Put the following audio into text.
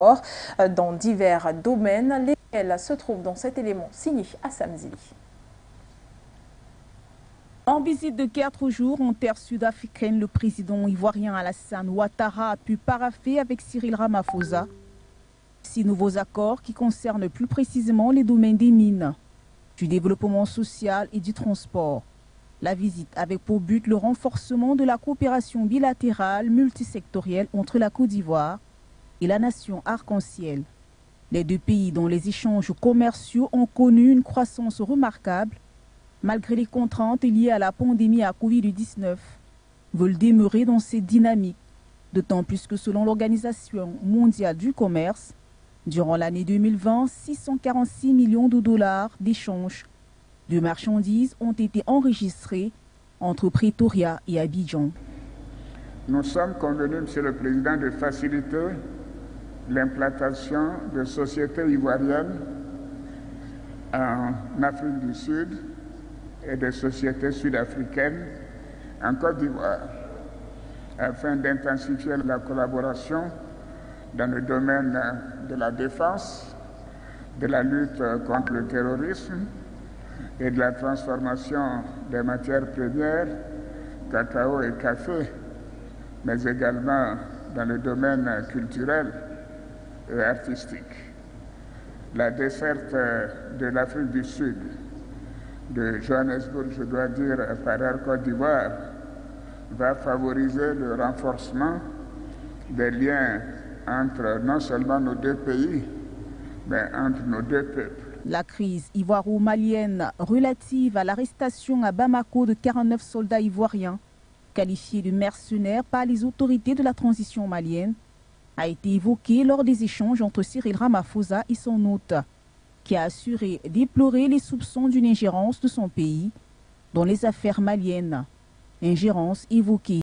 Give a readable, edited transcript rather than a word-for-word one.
dans divers domaines, lesquels se trouvent dans cet élément signé à Samzili. En visite de 4 jours en terre sud-africaine, le président ivoirien Alassane Ouattara a pu paraffer avec Cyril Ramaphosa 6 nouveaux accords qui concernent plus précisément les domaines des mines, du développement social et du transport. La visite avait pour but le renforcement de la coopération bilatérale multisectorielle entre la Côte d'Ivoire et la nation arc-en-ciel. Les deux pays dont les échanges commerciaux ont connu une croissance remarquable, malgré les contraintes liées à la pandémie à Covid-19, veulent demeurer dans cette dynamique, d'autant plus que selon l'Organisation mondiale du commerce, durant l'année 2020, 646 millions de dollars d'échanges de marchandises ont été enregistrés entre Pretoria et Abidjan. Nous sommes convenus, Monsieur le Président, de faciliter l'implantation de sociétés ivoiriennes en Afrique du Sud et de sociétés sud-africaines en Côte d'Ivoire, afin d'intensifier la collaboration dans le domaine de la défense, de la lutte contre le terrorisme et de la transformation des matières premières, cacao et café, mais également dans le domaine culturel et artistique. La desserte de l'Afrique du Sud, de Johannesburg, je dois dire, par Air Côte d'Ivoire, va favoriser le renforcement des liens entre non seulement nos deux pays, mais entre nos deux peuples. La crise ivoiro-malienne relative à l'arrestation à Bamako de 49 soldats ivoiriens, qualifiés de mercenaires par les autorités de la transition malienne, a été évoquée lors des échanges entre Cyril Ramaphosa et son hôte, qui a assuré déplorer les soupçons d'une ingérence de son pays dans les affaires maliennes, ingérence évoquée